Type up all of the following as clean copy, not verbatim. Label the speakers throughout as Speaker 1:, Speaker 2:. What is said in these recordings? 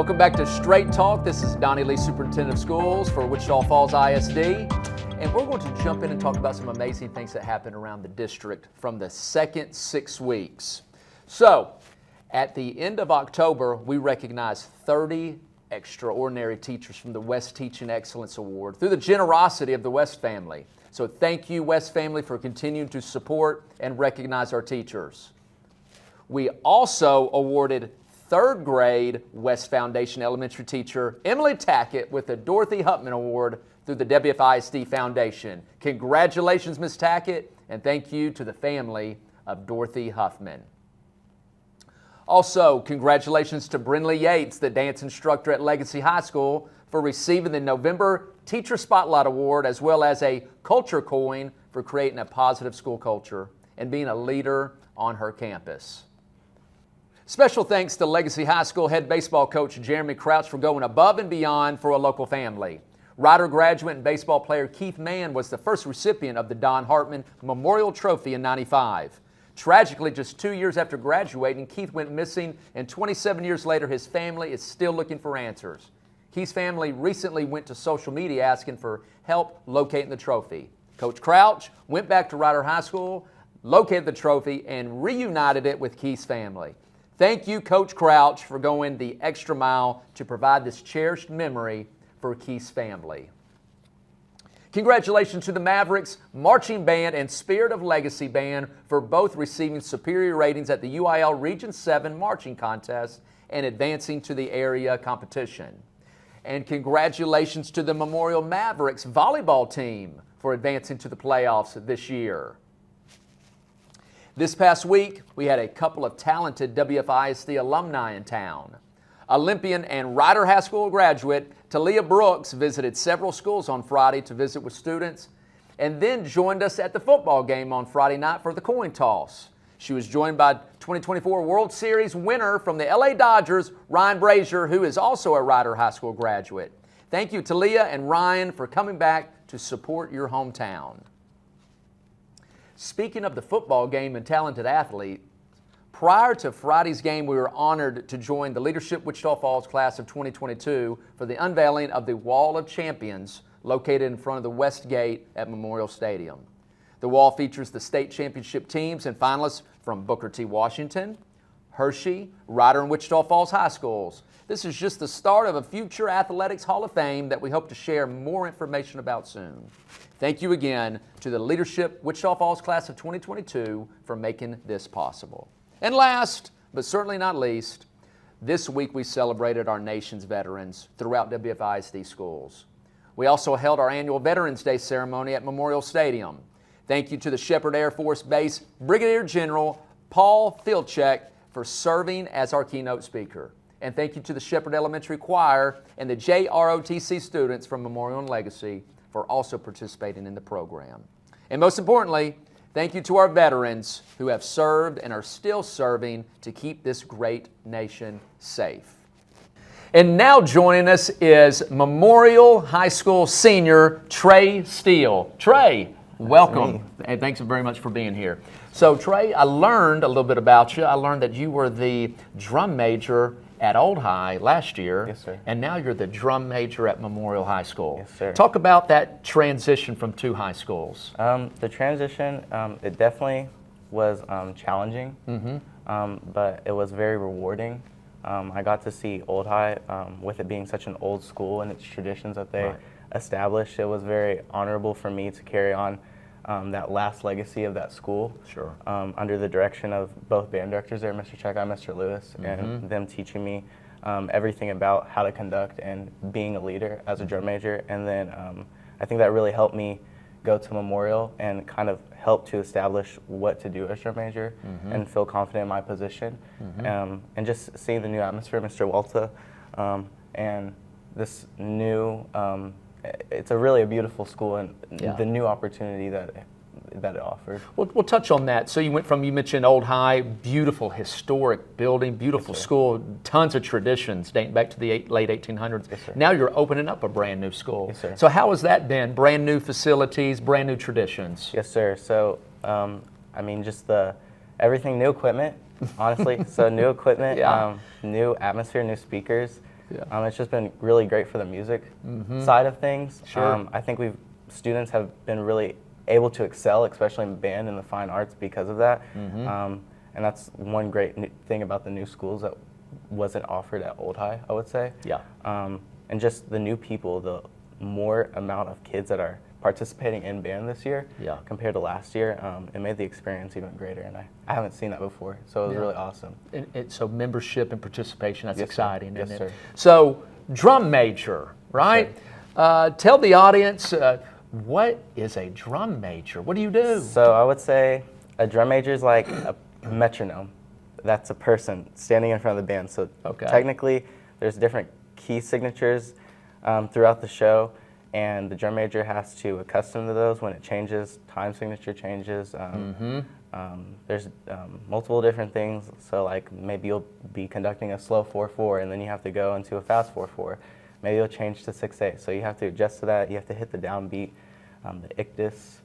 Speaker 1: Welcome back to Straight Talk. This is Donnie Lee, Superintendent of Schools for Wichita Falls ISD. And we're going to jump in and talk about some amazing things that happened around the district from the second 6 weeks. So, at the end of October, we recognized 30 extraordinary teachers from the West Teaching Excellence Award through the generosity of the West family. So thank you, West family, for continuing to support and recognize our teachers. We also awarded third grade West Foundation elementary teacher Emily Tackett with the Dorothy Huffman Award through the WFISD Foundation. Congratulations, Ms. Tackett, and thank you to the family of Dorothy Huffman. Also, congratulations to Brinley Yates, the dance instructor at Legacy High School, for receiving the November Teacher Spotlight Award, as well as a culture coin for creating a positive school culture and being a leader on her campus. Special thanks to Legacy High School head baseball coach Jeremy Crouch for going above and beyond for a local family. Rider graduate and baseball player Keith Mann was the first recipient of the Don Hartman Memorial Trophy in '95. Tragically, just 2 years after graduating, Keith went missing, and 27 years later, his family is still looking for answers. Keith's family recently went to social media asking for help locating the trophy. Coach Crouch went back to Rider High School, located the trophy, and reunited it with Keith's family. Thank you, Coach Crouch, for going the extra mile to provide this cherished memory for Keith's family. Congratulations to the Mavericks Marching Band and Spirit of Legacy Band for both receiving superior ratings at the UIL Region 7 Marching Contest and advancing to the area competition. And congratulations to the Memorial Mavericks volleyball team for advancing to the playoffs this year. This past week, we had a couple of talented WFISD alumni in town. Olympian and Rider High School graduate Talia Brooks visited several schools on Friday to visit with students and then joined us at the football game on Friday night for the coin toss. She was joined by 2024 World Series winner from the LA Dodgers, Ryan Brazier, who is also a Rider High School graduate. Thank you, Talia and Ryan, for coming back to support your hometown. Speaking of the football game and talented athlete, prior to Friday's game, we were honored to join the Leadership Wichita Falls class of 2022 for the unveiling of the Wall of Champions located in front of the West Gate at Memorial Stadium. The wall features the state championship teams and finalists from Booker T. Washington, Hershey, Rider, and Wichita Falls High Schools. This is just the start of a future Athletics Hall of Fame that we hope to share more information about soon. Thank you again to the Leadership Wichita Falls class of 2022 for making this possible. And last, but certainly not least, this week we celebrated our nation's veterans throughout WFISD schools. We also held our annual Veterans Day ceremony at Memorial Stadium. Thank you to the Shepherd Air Force Base Brigadier General Paul Filchek for serving as our keynote speaker. And thank you to the Shepherd Elementary Choir and the JROTC students from Memorial and Legacy for also participating in the program. And most importantly, thank you to our veterans who have served and are still serving to keep this great nation safe. And now joining us is Memorial High School senior Trey Steele. Trey, welcome, and thanks very much for being here. So Trey, I learned a little bit about you. I learned that you were the drum major at Old High last year.
Speaker 2: Yes, sir.
Speaker 1: And now you're the drum major at Memorial High School.
Speaker 2: Yes, sir.
Speaker 1: Talk about that transition from two high schools.
Speaker 2: The transition, it definitely was challenging, but it was very rewarding. I got to see Old High, with it being such an old school and its traditions that they established. It was very honorable for me to carry on that last legacy of that school.
Speaker 1: Sure.
Speaker 2: Under the direction of both band directors there, Mr. Chekai and Mr. Lewis, and them teaching me everything about how to conduct and being a leader as a drum major. And then I think that really helped me go to Memorial and kind of help to establish what to do as drum major and feel confident in my position. And just seeing the new atmosphere, Mr. Walta, and this new, it's really a beautiful school, and the new opportunity that it offers.
Speaker 1: We'll touch on that. So you mentioned Old High, beautiful historic building, beautiful school, tons of traditions dating back to the late 1800s.
Speaker 2: Yes, sir.
Speaker 1: Now you're opening up a brand new school.
Speaker 2: Yes, sir.
Speaker 1: So how has that been? Brand new facilities, brand new traditions.
Speaker 2: Yes, sir. So, I mean, just everything, new equipment, honestly. So new equipment, new atmosphere, new speakers.
Speaker 1: Yeah.
Speaker 2: It's just been really great for the music side of things.
Speaker 1: Sure.
Speaker 2: I think students have been really able to excel, especially in band and the fine arts, because of that. And that's one great thing about the new schools that wasn't offered at Old High, I would say.
Speaker 1: Yeah.
Speaker 2: And just the new people, the more amount of kids that are participating in band this year compared to last year, it made the experience even greater, and I haven't seen that before, so it was really awesome.
Speaker 1: So membership and participation, that's exciting,
Speaker 2: yes,
Speaker 1: isn't
Speaker 2: sir.
Speaker 1: it? So drum major, right? Tell the audience, what is a drum major? What do you do?
Speaker 2: So I would say a drum major is like a metronome. That's a person standing in front of the band. So technically, there's different key signatures throughout the show, and the drum major has to accustom to those when it changes, time signature changes. There's multiple different things. So like maybe you'll be conducting a slow 4/4, and then you have to go into a fast 4/4. Maybe you'll change to 6/8. So you have to adjust to that. You have to hit the downbeat. The ictus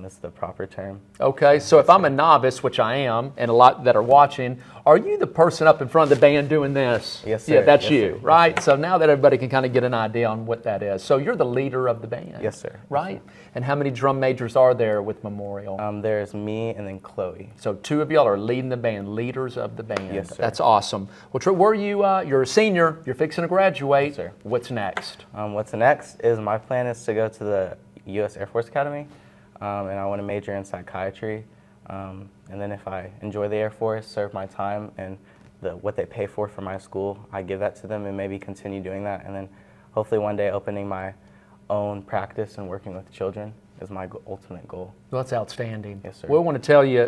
Speaker 2: is the proper term.
Speaker 1: Okay, so if I'm a novice, which I am, and a lot that are watching, are you the person up in front of the band doing this?
Speaker 2: Yes, sir.
Speaker 1: Yeah, that's
Speaker 2: Yes,
Speaker 1: you,
Speaker 2: sir.
Speaker 1: right?
Speaker 2: Yes,
Speaker 1: so now that everybody can kind of get an idea on what that is. So you're the leader of the band.
Speaker 2: Yes, sir.
Speaker 1: Right? And how many drum majors are there with Memorial?
Speaker 2: There's me and then Chloe.
Speaker 1: So two of y'all are leading the band, leaders of the band.
Speaker 2: Yes, sir.
Speaker 1: That's awesome. Well, Trey, where are you? You're a senior. You're fixing to graduate.
Speaker 2: Yes, sir.
Speaker 1: What's next?
Speaker 2: What's next is my plan is to go to the U.S. Air Force Academy, and I want to major in psychiatry. And then if I enjoy the Air Force, serve my time, and what they pay for my school, I give that to them and maybe continue doing that. And then hopefully one day opening my own practice and working with children is my ultimate goal.
Speaker 1: Well, that's outstanding.
Speaker 2: Yes, sir.
Speaker 1: We want to tell you,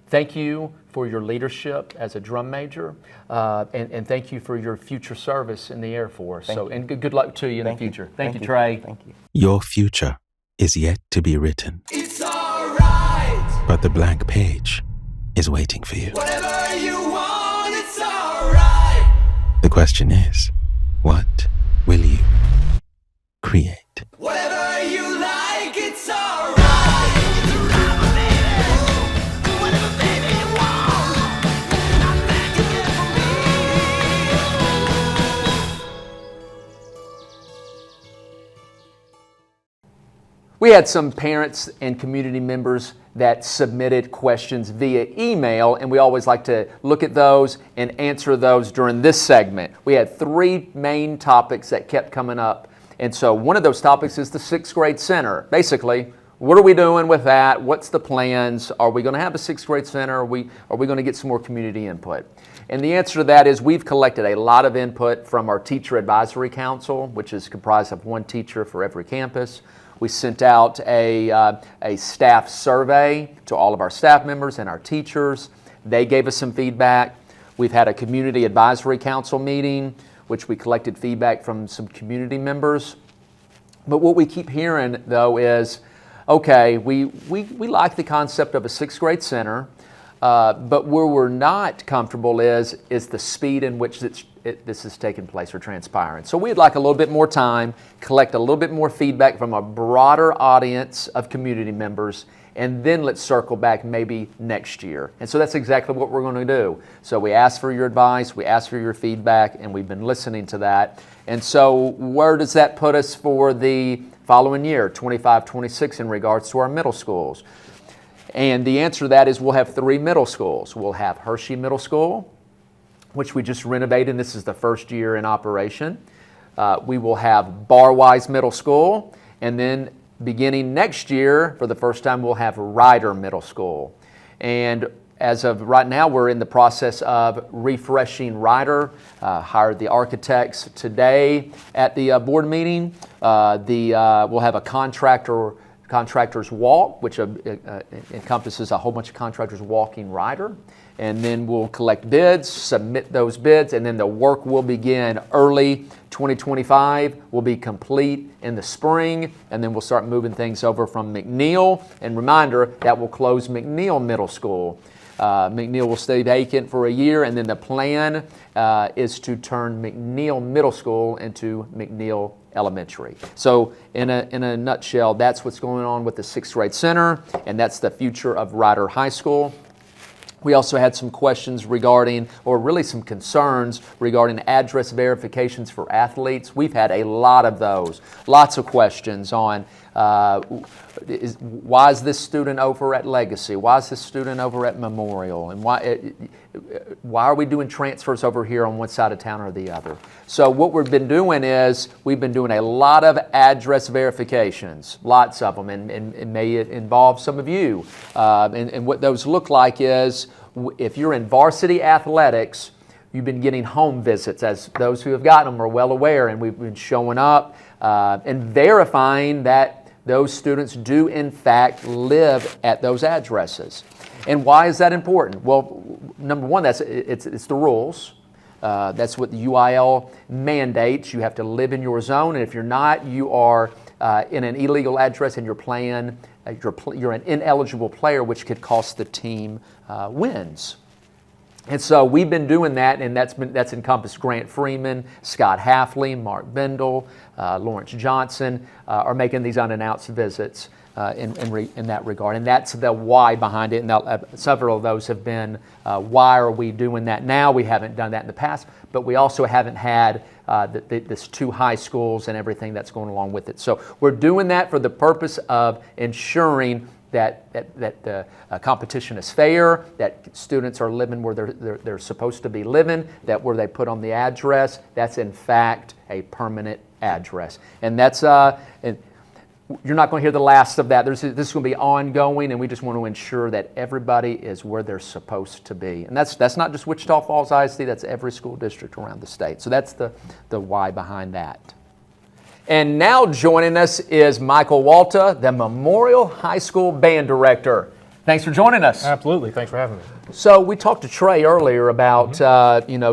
Speaker 1: thank you for your leadership as a drum major, and thank you for your future service in the Air Force.
Speaker 2: Thank you.
Speaker 1: And good luck to you in the future. Thank you, Trey.
Speaker 2: Thank you.
Speaker 3: Your future is yet to be written.
Speaker 4: It's alright.
Speaker 3: But the blank page is waiting for you.
Speaker 4: Whatever you want, it's alright.
Speaker 3: The question is, what will you create?
Speaker 4: Whatever you like, it's alright. Whatever, baby, you want. Not back again for me.
Speaker 1: We had some parents and community members that submitted questions via email, and we always like to look at those and answer those during this segment. We had three main topics that kept coming up, and so one of those topics is the 6th grade center. Basically, what are we doing with that? What's the plans? Are we going to have a 6th grade center? Are we going to get some more community input? And the answer to that is we've collected a lot of input from our Teacher Advisory Council, which is comprised of one teacher for every campus. We sent out a staff survey to all of our staff members and our teachers. They gave us some feedback. We've had a Community Advisory Council meeting, which we collected feedback from some community members. But what we keep hearing, though, is, okay, we like the concept of a 6th grade center, but where we're not comfortable is the speed in which this is taking place or transpiring. So we'd like a little bit more time, collect a little bit more feedback from a broader audience of community members, and then let's circle back maybe next year. And so that's exactly what we're going to do. So we ask for your advice, we ask for your feedback, and we've been listening to that. And so where does that put us for the following year, 25-26, in regards to our middle schools? And the answer to that is we'll have 3 middle schools. We'll have Hershey Middle School, which we just renovated, and this is the first year in operation. We will have Barwise Middle School, and then beginning next year, for the first time, we'll have Ryder Middle School. And as of right now, we're in the process of refreshing Ryder. Hired the architects today at the board meeting. We'll have a contractor's walk, which encompasses a whole bunch of contractors walking Ryder. And then we'll collect bids, submit those bids, and then the work will begin early 2025. We'll be complete in the spring, and then we'll start moving things over from McNeil. And reminder, that will close McNeil Middle School. McNeil will stay vacant for a year, and then the plan is to turn McNeil Middle School into McNeil Elementary. So in a nutshell, that's what's going on with the 6th grade center, and that's the future of Ryder High School. We also had some questions regarding, or really some concerns regarding address verifications for athletes. We've had a lot of those, lots of questions on why is this student over at Legacy? Why is this student over at Memorial? And why are we doing transfers over here on one side of town or the other? So what we've been doing is we've been doing a lot of address verifications, lots of them, and it may involve some of you. And what those look like is if you're in varsity athletics, you've been getting home visits, as those who have gotten them are well aware, and we've been showing up and verifying that those students do in fact live at those addresses. And why is that important? Well, number one, it's the rules. That's what the UIL mandates. You have to live in your zone, and if you're not, you are in an illegal address and you're an ineligible player, which could cost the team wins. And so we've been doing that, and that's encompassed Grant Freeman, Scott Halfley, Mark Bendel, Lawrence Johnson are making these unannounced visits in that regard. And that's the why behind it. And several of those have been, why are we doing that now? We haven't done that in the past, but we also haven't had this 2 high schools and everything that's going along with it. So we're doing that for the purpose of ensuring that the competition is fair, that students are living where they're supposed to be living, that where they put on the address, that's in fact a permanent address. And that's, you're not going to hear the last of that. This is going to be ongoing, and we just want to ensure that everybody is where they're supposed to be. And that's not just Wichita Falls ISD, that's every school district around the state. So that's the why behind that. And now joining us is Michael Walta, the Memorial High School Band Director. Thanks for joining us.
Speaker 5: Absolutely. Thanks for having me.
Speaker 1: So we talked to Trey earlier about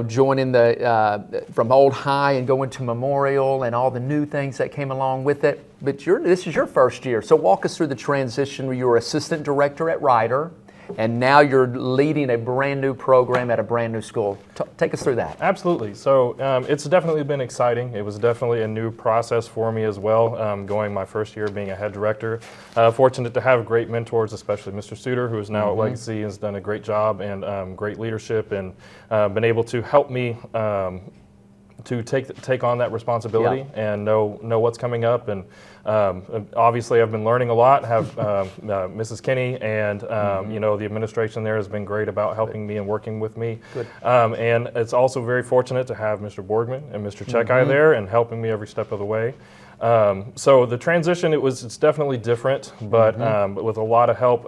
Speaker 1: joining from Old High and going to Memorial and all the new things that came along with it. But this is your first year. So walk us through the transition where you were assistant director at Ryder, and now you're leading a brand new program at a brand new school. Take us through that.
Speaker 5: Absolutely. So it's definitely been exciting. It was definitely a new process for me as well, going my first year being a head director. Fortunate to have great mentors, especially Mr. Suter, who is now at Legacy, has done a great job and great leadership, and been able to help me to take on that responsibility and know what's coming up. And obviously I've been learning a lot, have Mrs. Kinney and the administration there has been great about helping me and working with me. And it's also very fortunate to have Mr. Borgman and Mr. Chekai there and helping me every step of the way. So the transition, it's definitely different, but with a lot of help,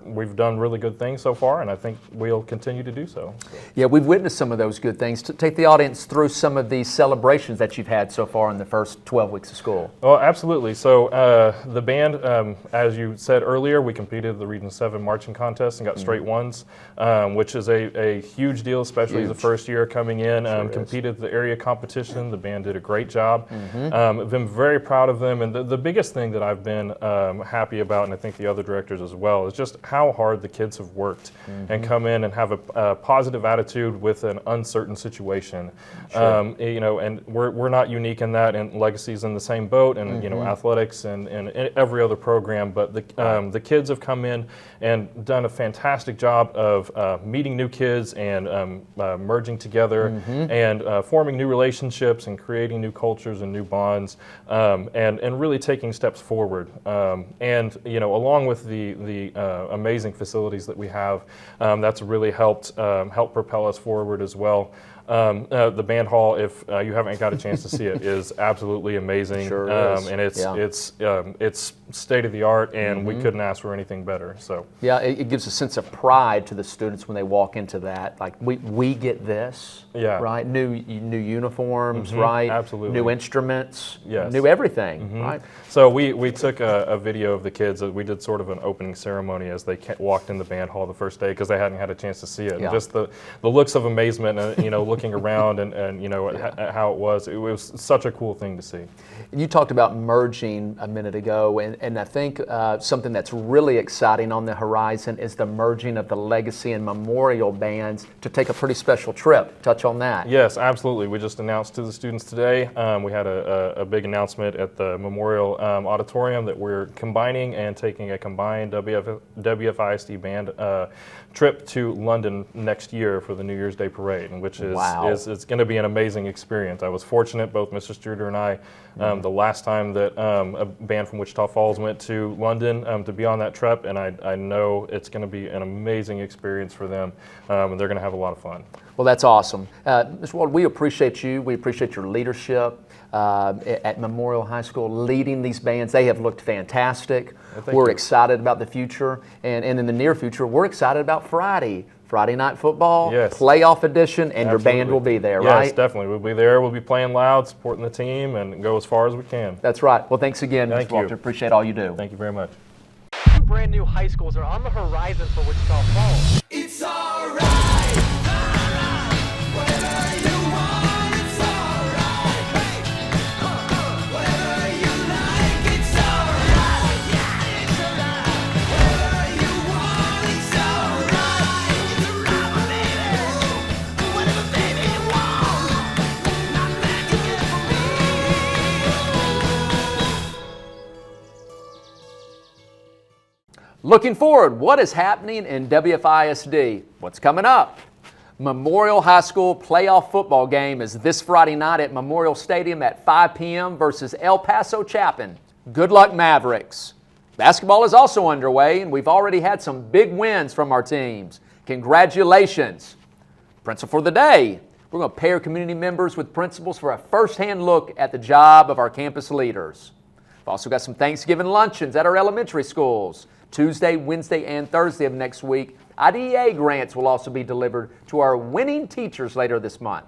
Speaker 5: we've done really good things so far, and I think we'll continue to do so. Yeah,
Speaker 1: we've witnessed some of those good things. To take the audience through some of these celebrations that you've had so far in the first 12 weeks of school. Well, absolutely. So the band, as you said earlier, we competed the Region 7 marching contest and got straight ones, which is a huge deal, especially the first year coming in. Competed the area competition. The band did a great job. I've been very proud of them, and the biggest thing that I've been happy about, and I think the other directors as well, is just how hard the kids have worked and come in and have a positive attitude with an uncertain situation. And we're not unique in that, and Legacy's in the same boat, and athletics and every other program, but the kids have come in and done a fantastic job of meeting new kids and merging together and forming new relationships and creating new cultures and new bonds. And really taking steps forward. And along with the amazing facilities that we have, that's really helped propel us forward as well. The band hall, if you haven't got a chance to see it, is absolutely amazing. Sure is. And it's state of the art, and we couldn't ask for anything better. So yeah, it gives a sense of pride to the students when they walk into that. Like we get this, right? New uniforms, right? Absolutely. New instruments, new everything, right? So we took a video of the kids. We did sort of an opening ceremony as they walked in the band hall the first day because they hadn't had a chance to see it. And just the looks of amazement, looking around and how it was such a cool thing to see. You talked about merging a minute ago, and I think something that's really exciting on the horizon is the merging of the Legacy and Memorial bands to take a pretty special trip. Touch on that. Yes, absolutely. We just announced to the students today. We had a big announcement
Speaker 5: announcement at the Memorial Auditorium that we're combining and taking a combined WFISD band trip to London next year for the New Year's Day Parade, which is it's going to be an amazing experience. I was fortunate, both Mr. Studer and I, the last time that a band from Wichita Falls went to London to be on that trip, and I know it's going to be an amazing experience for them, and they're going to have a lot of fun.
Speaker 1: Well, that's awesome. Mr. Wald, we appreciate you. We appreciate your leadership at Memorial High School, leading these bands. They have looked fantastic. We're excited about the future. And in the near future, we're excited about Friday Night Football, playoff edition, and your band will be there, right?
Speaker 5: Yes, definitely. We'll be there. We'll be playing loud, supporting the team, and go as far as we can.
Speaker 1: That's right. Well, thanks again, Mr. Walter. Appreciate all you do.
Speaker 5: Thank you very much.
Speaker 6: 2 brand new high schools are on the horizon for Wichita Falls.
Speaker 4: It's alright, whatever you want, it's alright. Whatever you like, it's alright. Yeah, it's alright. Whatever you want, it's alright. It's alright, baby. Whatever, baby, you want, nothing can get from me.
Speaker 1: Looking forward, what is happening in WFISD? What's coming up? Memorial High School playoff football game is this Friday night at Memorial Stadium at 5 p.m. versus El Paso Chapin. Good luck, Mavericks. Basketball is also underway, and we've already had some big wins from our teams. Congratulations. Principal for the day. We're going to pair community members with principals for a first-hand look at the job of our campus leaders. We've also got some Thanksgiving luncheons at our elementary schools. Tuesday, Wednesday, and Thursday of next week, IDEA grants will also be delivered to our winning teachers later this month.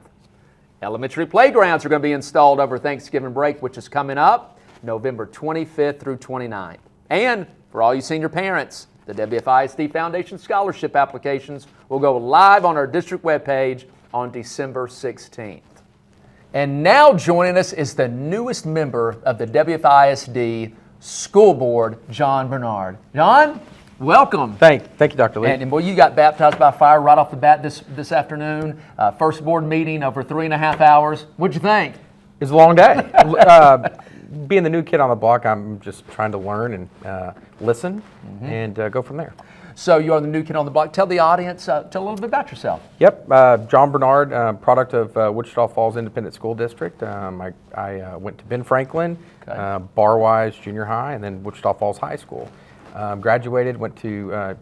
Speaker 1: Elementary playgrounds are going to be installed over Thanksgiving break, which is coming up November 25th through 29th. And for all you senior parents, the WFISD Foundation Scholarship applications will go live on our district webpage on December 16th. And now joining us is the newest member of the WFISD School Board, John Bernard. John, welcome.
Speaker 7: Thank you, Dr. Lee.
Speaker 1: And well, you got baptized by fire right off the bat this afternoon. First board meeting over 3.5 hours. What'd you think?
Speaker 7: It was a long day. Being the new kid on the block, I'm just trying to learn and listen and go from there.
Speaker 1: So you are the new kid on the block. Tell the audience, tell a little bit about yourself.
Speaker 7: Yep, John Bernard, product of Wichita Falls Independent School District. I went to Ben Franklin, Barwise Junior High, and then Wichita Falls High School. Graduated, went to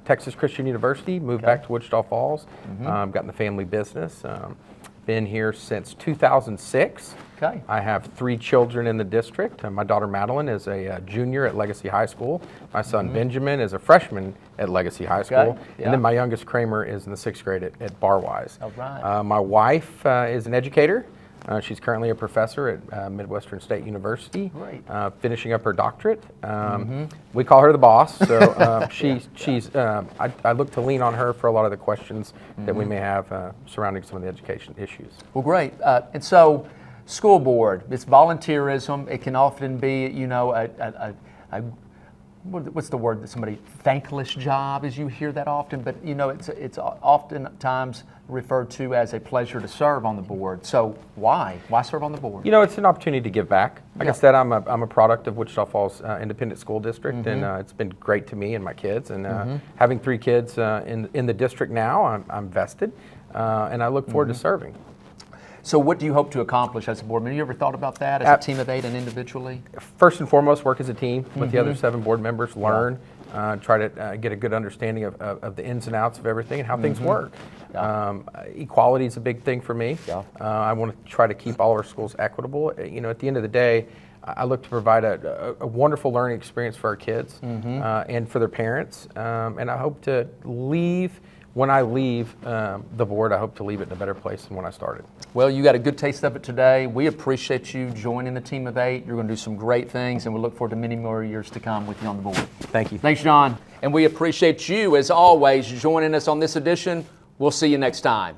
Speaker 7: Texas Christian University, moved back to Wichita Falls, got in the family business. Been here since 2006.
Speaker 1: Okay.
Speaker 7: I have 3 children in the district. My daughter Madeline is a junior at Legacy High School. My son Benjamin is a freshman at Legacy High School. And then my youngest Kramer is in the 6th grade at Barwise.
Speaker 1: All right.
Speaker 7: My wife is an educator. She's currently a professor at Midwestern State University, finishing up her doctorate. We call her the boss, so I look to lean on her for a lot of the questions that we may have surrounding some of the education issues.
Speaker 1: Well, great. And so, school board, it's volunteerism. It can often be, what's the word that somebody, thankless job, as you hear that often, but it's oftentimes referred to as a pleasure to serve on the board. So why serve on the board?
Speaker 7: It's an opportunity to give back. Like I said, I'm a product of Wichita Falls Independent School District, and it's been great to me and my kids. And having 3 kids in the district now, I'm vested, and I look forward to serving.
Speaker 1: So what do you hope to accomplish as a board member? Have you ever thought about that as a team of 8 and individually?
Speaker 7: First and foremost, work as a team with the other 7 board members, learn, try to get a good understanding of the ins and outs of everything and how things work. Equality is a big thing for me. I want to try to keep all our schools equitable. At the end of the day, I look to provide a wonderful learning experience for our kids and for their parents. And I hope to when I leave the board, I hope to leave it in a better place than when I started.
Speaker 1: Well, you got a good taste of it today. We appreciate you joining the team of 8. You're going to do some great things, and we look forward to many more years to come with you on the board.
Speaker 7: Thank you.
Speaker 1: Thanks, John. And we appreciate you, as always, joining us on this edition. We'll see you next time.